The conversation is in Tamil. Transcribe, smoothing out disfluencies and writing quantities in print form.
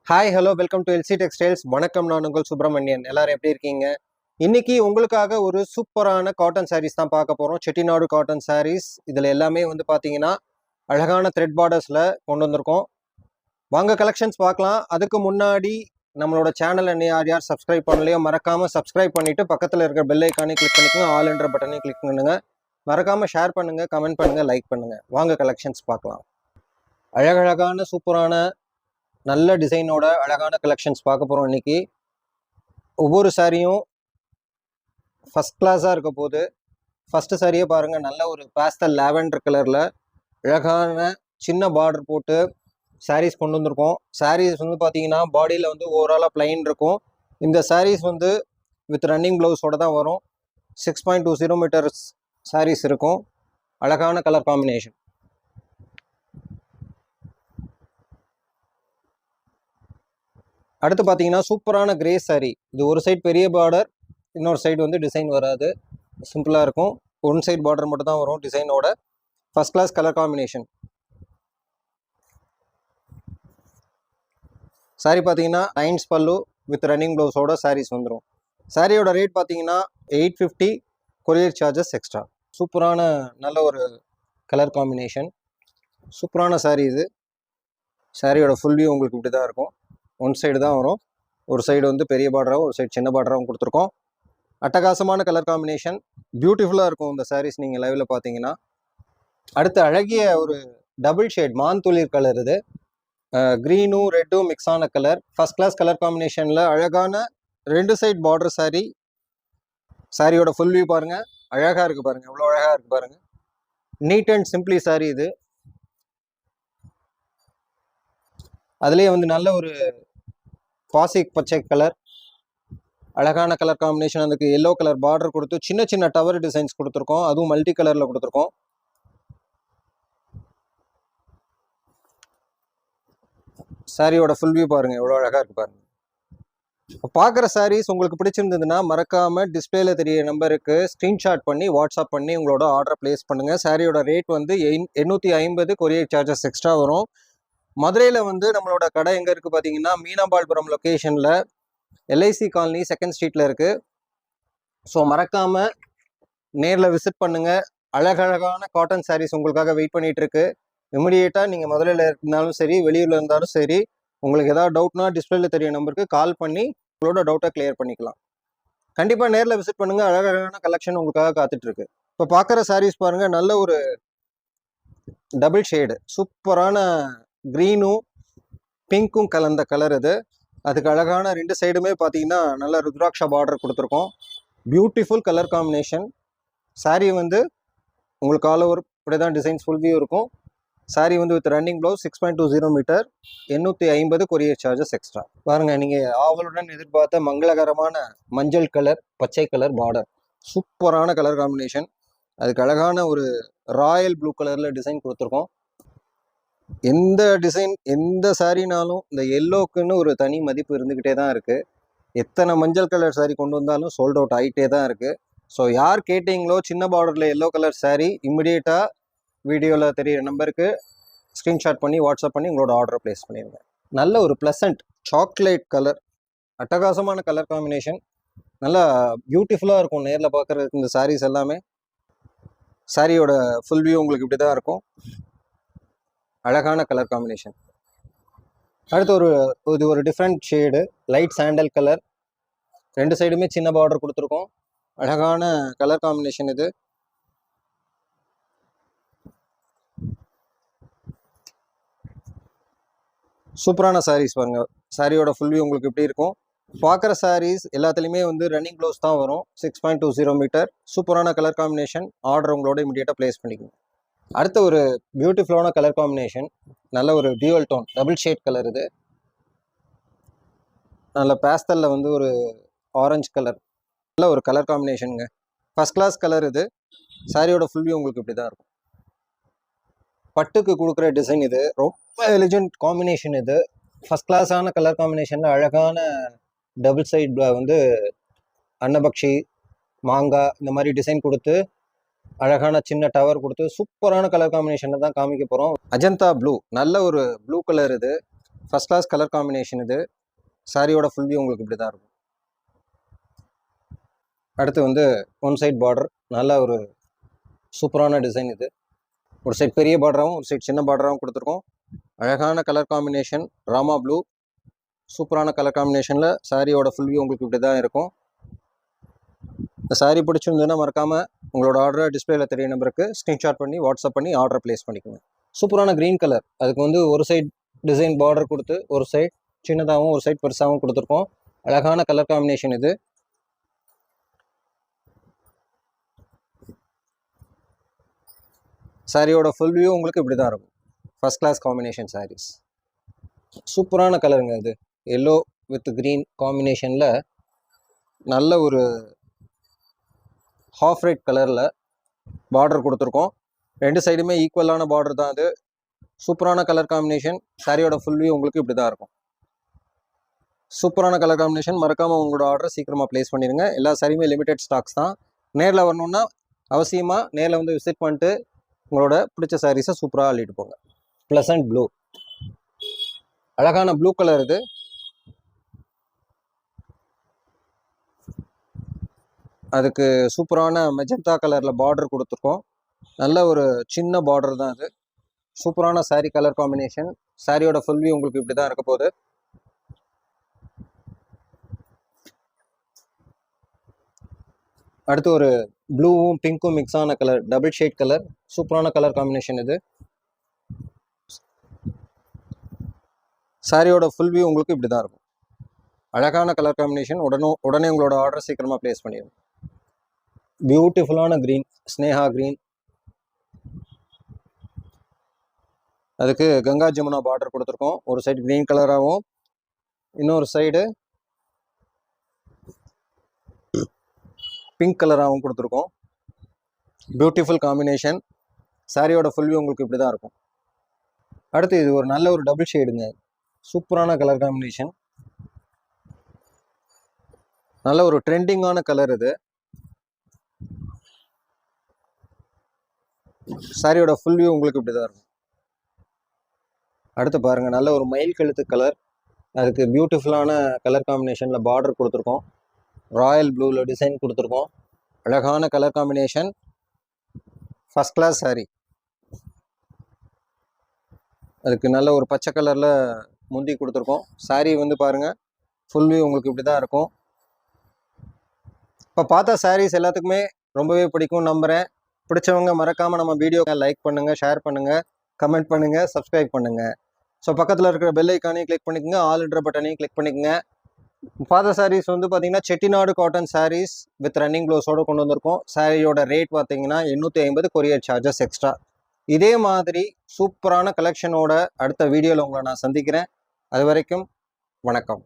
Hi hello welcome to LC textiles. வணக்கம், நான் உங்கள் சுப்பிரமணியன். எல்லாரும் எப்படி இருக்கீங்க? இன்னைக்கு உங்களுக்காக ஒரு சூப்பரான காட்டன் சாரீஸ் தான் பார்க்க போகிறோம். செட்டிநாடு காட்டன் சாரீஸ். இதில் எல்லாமே வந்து பார்த்தீங்கன்னா அழகான த்ரெட் பார்டர்ஸில் கொண்டு வந்திருக்கோம். வாங்க கலெக்ஷன்ஸ் பார்க்கலாம். அதுக்கு முன்னாடி நம்மளோட சேனல் யார் யார் சப்ஸ்கிரைப் பண்ணலையோ மறக்காமல் சப்ஸ்கிரைப் பண்ணிவிட்டு பக்கத்தில் இருக்கிற பெல் ஐக்கானே கிளிக் பண்ணிக்கோங்க. ஆல் என்ற பட்டனையும் கிளிக் பண்ணுங்க. மறக்காமல் ஷேர் பண்ணுங்கள், கமெண்ட் பண்ணுங்கள், லைக் பண்ணுங்கள். வாங்க கலெக்ஷன்ஸ் பார்க்கலாம். அழகழகான சூப்பரான நல்ல டிசைனோட அழகான கலெக்ஷன்ஸ் பார்க்க போகிறோம் இன்னைக்கு. ஒவ்வொரு சாரியும் ஃபஸ்ட் கிளாஸாக இருக்க போது. ஃபஸ்ட்டு சாரியே பாருங்கள், நல்ல ஒரு பேஸ்டல் லாவெண்டர் கலரில் அழகான சின்ன பார்டர் போட்டு சாரீஸ் கொண்டு வந்திருக்கோம். சாரீஸ் வந்து பார்த்தீங்கன்னா பாடியில் வந்து ஓவராலாக பிளைன் இருக்கும். இந்த சாரீஸ் வந்து வித் ரன்னிங் ப்ளவுஸோட தான் வரும். 6.20 மீட்டர்ஸ் சாரீஸ் இருக்கும். அழகான கலர் காம்பினேஷன். அடுத்து பார்த்தீங்கன்னா சூப்பரான கிரே சாரீ. இது ஒரு சைடு பெரிய பார்டர், இன்னொரு சைடு வந்து டிசைன் வராது, சிம்பிளாக இருக்கும். ஒன் சைடு பார்டர் மட்டும் தான் வரும் டிசைனோட. First class colour combination. Sari பார்த்தீங்கன்னா லைன்ஸ் பல்லு வித் ரன்னிங் ப்ளவுஸோட சாரீஸ் வந்துடும். சாரியோட ரேட் பார்த்தீங்கன்னா 850, கொரியர் சார்ஜஸ் எக்ஸ்ட்ரா. சூப்பரான நல்ல ஒரு கலர் காம்பினேஷன். சூப்பரான சாரீ இது. சாரியோட ஃபுல் வியூ உங்களுக்கு இப்படி தான் இருக்கும். ஒன் சைடு தான் வரும். ஒரு சைடு வந்து பெரிய பார்டராகவும் ஒரு சைடு சின்ன பார்டராகவும் கொடுத்துருக்கோம். அட்டகாசமான கலர் காம்பினேஷன். பியூட்டிஃபுல்லாக இருக்கும் இந்த சாரீஸ் நீங்கள் லைவில் பார்த்தீங்கன்னா. அடுத்து அழகிய ஒரு டபுள் ஷேட் மான்துளிர் கலர். இது க்ரீனும் ரெட்டும் மிக்ஸ் ஆன கலர். ஃபர்ஸ்ட் கிளாஸ் கலர் காம்பினேஷனில் அழகான ரெண்டு சைட் பார்டர் சாரீ. சாரியோட ஃபுல் வியூ பாருங்கள், அழகாக இருக்குது பாருங்கள், எவ்வளோ அழகாக இருக்குது பாருங்கள். நீட் அண்ட் சிம்பிளி சாரீ இது. அதுலேயே வந்து நல்ல ஒரு பாசி பச்சை கலர், அழகான கலர் காம்பினேஷன். அதுக்கு எல்லோ கலர் பார்டர் கொடுத்து சின்ன சின்ன டவர் டிசைன்ஸ் கொடுத்துருக்கோம். அதுவும் மல்டி கலரில் கொடுத்துருக்கோம். சாரியோட ஃபுல் வியூ பாருங்கள், எவ்வளோ அழகாக இருக்குது பாருங்கள். பார்க்குற சாரீஸ் உங்களுக்கு பிடிச்சிருந்ததுன்னா மறக்காமல் டிஸ்பிளேல தெரிய நம்பருக்கு ஸ்க்ரீன்ஷாட் பண்ணி வாட்ஸ்அப் பண்ணி உங்களோட ஆர்டரை ப்ளேஸ் பண்ணுங்கள். சாரியோட ரேட் வந்து 850, கொரியர் சார்ஜஸ் எக்ஸ்ட்ரா வரும். மதுரையில் வந்து நம்மளோட கடை எங்கே இருக்குது பார்த்தீங்கன்னா மீனாம்பாள்புரம் லொக்கேஷனில் எல்ஐசி காலனி 2nd ஸ்ட்ரீட்டில் இருக்குது. ஸோ மறக்காமல் நேரில் விசிட் பண்ணுங்கள். அழகழகான காட்டன் சாரீஸ் உங்களுக்காக வெயிட் பண்ணிகிட்டு இருக்கு. இமிடியேட்டாக நீங்கள் மதுரையில் இருந்தாலும் சரி, வெளியூரில் இருந்தாலும் சரி, உங்களுக்கு ஏதாவது டவுட்னா டிஸ்பிளேல தெரிய நம்பருக்கு கால் பண்ணி உங்களோட டவுட்டை கிளியர் பண்ணிக்கலாம். கண்டிப்பாக நேரில் விசிட் பண்ணுங்கள். அழகழகான கலெக்ஷன் உங்களுக்காக காத்துட்ருக்கு. இப்போ பார்க்குற சாரீஸ் பாருங்கள், நல்ல ஒரு டபுள் ஷேடு சூப்பரான க்ரீனும் பிங்க்கும் கலந்த கலர் இது. அதுக்கு அழகான ரெண்டு சைடுமே பார்த்தீங்கன்னா நல்ல ருத்ராட்சா பார்டர் கொடுத்துருக்கோம். Beautiful colour combination. சாரீ வந்து உங்களுக்கு ஆல் ஓவர் இப்படி தான் டிசைன்ஸ் ஃபுல் வியூ இருக்கும். சாரீ வந்து with running blouse 6.20 metre, 850, courier charges extra. பாருங்கள், நீங்கள் ஆவலுடன் எதிர்பார்த்த மங்களகரமான மஞ்சள் கலர் பச்சை கலர் பார்டர். சூப்பரான கலர் காம்பினேஷன். அதுக்கு அழகான ஒரு ராயல் ப்ளூ கலரில் டிசைன் கொடுத்துருக்கோம். எந்த டிசைன் எந்த சாரீனாலும் இந்த எல்லோக்குன்னு ஒரு தனி மதிப்பு இருந்துக்கிட்டே தான் இருக்குது. எத்தனை மஞ்சள் கலர் சாரீ கொண்டு வந்தாலும் சோல்ட் அவுட் ஆகிட்டே தான் இருக்குது. ஸோ யார் கேட்டிங்களோ சின்ன பார்டரில் எல்லோ கலர் சாரீ, இம்மிடியேட்டாக வீடியோவில் தெரியிற நம்பருக்கு ஸ்க்ரீன்ஷாட் பண்ணி வாட்ஸ்அப் பண்ணி உங்களோட ஆர்டரை ப்ளேஸ் பண்ணிடுங்க. நல்ல ஒரு ப்ளசண்ட் சாக்லேட் கலர், அட்டகாசமான கலர் காம்பினேஷன். நல்லா பியூட்டிஃபுல்லாக இருக்கும் நேரில் பார்க்குறதுக்கு இந்த சாரீஸ் எல்லாமே. சாரியோட ஃபுல் வியூ உங்களுக்கு இப்படி தான் இருக்கும். அழகான கலர் காம்பினேஷன். அடுத்து ஒரு different shade light sandal colour. ரெண்டு சைடுமே சின்ன பார்டர் கொடுத்துருக்கோம். அழகான கலர் காம்பினேஷன் இது. சூப்பரான சாரீஸ் பாருங்க. சாரியோட ஃபுல் வியூ உங்களுக்கு எப்படி இருக்கும். பார்க்குற சாரீஸ் எல்லாத்துலேயுமே வந்து ரன்னிங் ப்ளவுஸ் தான் வரும். 6.20 மீட்டர். சூப்பரான கலர் காம்பினேஷன். ஆர்டர் உங்களோட இமீடியட்டாக ப்ளேஸ் பண்ணிக்கோங்க. அடுத்த ஒரு பியூட்டிஃபுல்லான கலர் காம்பினேஷன். நல்ல ஒரு dual tone double shade colour இது. நல்ல பேஸ்டலில் வந்து ஒரு ஆரஞ்சு கலர். நல்ல ஒரு கலர் காம்பினேஷனுங்க. ஃபர்ஸ்ட் கிளாஸ் கலர் இது. சாரியோட ஃபுல் வியூ உங்களுக்கு இப்படி தான் இருக்கும். பட்டுக்கு கொடுக்குற டிசைன் இது. ரொம்ப எலிஜென்ட் காம்பினேஷன் இது. ஃபர்ஸ்ட் கிளாஸான கலர் காம்பினேஷனில் அழகான டபுள் சைட் வந்து அன்னபக்ஷி, மாங்காய் இந்த மாதிரி டிசைன் கொடுத்து அழகான சின்ன டவர் கொடுத்து சூப்பரான கலர் காம்பினேஷனை தான் காமிக்க போகிறோம். அஜந்தா ப்ளூ, நல்ல ஒரு ப்ளூ கலர் இது. ஃபர்ஸ்ட் கிளாஸ் கலர் காம்பினேஷன் இது. சாரியோட ஃபுல் வியூ உங்களுக்கு இப்படி தான் இருக்கும். அடுத்து வந்து ஒன் சைட் பார்டர், நல்ல ஒரு சூப்பரான டிசைன் இது. ஒரு சைட் பெரிய பார்டராகவும் ஒரு சைட் சின்ன பார்டராகவும் கொடுத்துருக்கோம். அழகான கலர் காம்பினேஷன், ராமா ப்ளூ, சூப்பரான கலர் காம்பினேஷனில் சாரியோட ஃபுல் வியூ உங்களுக்கு இப்படி தான் இருக்கும். இந்த சாரீ பிடிச்சிருந்ததுன்னா மறக்காமல் உங்களோட ஆர்டரை டிஸ்பிளேல தெரிய நம்பருக்கு ஸ்க்ரீன்ஷாட் பண்ணி வாட்ஸ்அப் பண்ணி ஆர்டர் ப்ளேஸ் பண்ணிக்கோங்க. சூப்பரான க்ரீன் கலர், அதுக்கு வந்து ஒரு சைட் டிசைன் பார்டர் கொடுத்து ஒரு சைட் சின்னதாகவும் ஒரு சைட் பெருசாகவும் கொடுத்துருக்கோம். அழகான கலர் காம்பினேஷன் இது. சாரியோட ஃபுல் வியூ உங்களுக்கு இப்படி தான் இருக்கும். First class combination saris. சூப்பரான கலருங்க இது. எல்லோ வித் க்ரீன் காம்பினேஷனில் நல்ல ஒரு ஹாஃப் ரெட் கலரில் பார்டர் கொடுத்துருக்கோம். ரெண்டு சைடுமே ஈக்குவலான பார்டர் தான் அது. சூப்பரான கலர் காம்பினேஷன். சாரியோட ஃபுல் வியூ உங்களுக்கு இப்படி தான் இருக்கும். சூப்பரான கலர் காம்பினேஷன். மறக்காமல் உங்களோட ஆர்டர் சீக்கிரமாக ப்ளேஸ் பண்ணிடுங்க. எல்லா சாரியுமே லிமிடெட் ஸ்டாக்ஸ் தான். நேரில் வரணுன்னா அவசியமாக நேரில் வந்து விசிட் பண்ணிட்டு உங்களோட பிடிச்ச சாரீஸை சூப்பராக அள்ளிட்டு போங்க. ப்ளசன்ட் ப்ளூ, அழகான ப்ளூ கலர் இது. அதுக்கு சூப்பரான மெஜந்தா கலரில் பார்டர் கொடுத்துருக்கோம். நல்ல ஒரு சின்ன பார்டர் தான் அது. சூப்பரான சாரீ கலர் காம்பினேஷன். சாரியோட ஃபுல் வியூ உங்களுக்கு இப்படி தான் இருக்க போகுது. அடுத்து ஒரு ப்ளூவும் பிங்க்கும் மிக்ஸ் ஆன கலர், டபுள் ஷேட் கலர். சூப்பரான கலர் காம்பினேஷன் இது. சாரியோட ஃபுல் வியூ உங்களுக்கு இப்படி தான் இருக்கும். அழகான கலர் காம்பினேஷன். உடனே உங்களோட ஆர்டர் சீக்கிரமாக ப்ளேஸ் பண்ணிடுங்க. பியூட்டிஃபுல்லான க்ரீன், ஸ்னேஹா க்ரீன். அதுக்கு கங்கா ஜமுனா பார்டர் கொடுத்துருக்கோம். ஒரு சைடு க்ரீன் கலராகவும் இன்னொரு சைடு பிங்க் கலராகவும் கொடுத்துருக்கோம். Beautiful combination. சாரியோட ஃபுல் வியூ உங்களுக்கு இப்படி தான் இருக்கும். அடுத்து இது ஒரு நல்ல ஒரு டபுள் ஷேடுங்க. சூப்பரான கலர் காம்பினேஷன். நல்ல ஒரு ட்ரெண்டிங்கான கலர் இது. சாரியோட ஃபுல் வியூ உங்களுக்கு இப்படி தான் இருக்கும். அடுத்து பாருங்கள், நல்ல ஒரு மயில் கழுத்து கலர். அதுக்கு பியூட்டிஃபுல்லான கலர் காம்பினேஷனில் பார்டர் கொடுத்துருக்கோம். ராயல் ப்ளூவில் டிசைன் கொடுத்துருக்கோம். அழகான colour combination. First class sari. அதுக்கு நல்ல ஒரு பச்சை கலரில் முந்தி கொடுத்துருக்கோம். சாரீ வந்து பாருங்கள், ஃபுல் வியூ உங்களுக்கு இப்படி தான் இருக்கும். இப்போ பார்த்த சாரீஸ் எல்லாத்துக்குமே ரொம்பவே பிடிக்கும் நம்புகிறேன். பிடிச்சவங்க மறக்காமல் நம்ம வீடியோவை லைக் பண்ணுங்கள், ஷேர் பண்ணுங்கள், கமெண்ட் பண்ணுங்கள், சப்ஸ்கிரைப் பண்ணுங்கள். ஸோ பக்கத்தில் இருக்கிற பெல் ஐக்கானையும் கிளிக் பண்ணிக்கோங்க, ஆல்ன்ற பட்டனையும் கிளிக் பண்ணிக்கோங்க. பார்த்த சாரீஸ் வந்து பார்த்தீங்கன்னா Chettinad cotton saris with running ப்ளவுஸோடு கொண்டு வந்திருக்கோம். சாரியோட ரேட் பார்த்தீங்கன்னா 850, கொரியர் சார்ஜஸ் எக்ஸ்ட்ரா. இதே மாதிரி சூப்பரான கலெக்ஷனோட அடுத்த வீடியோவில் உங்களை நான் சந்திக்கிறேன். அது வரைக்கும் வணக்கம்.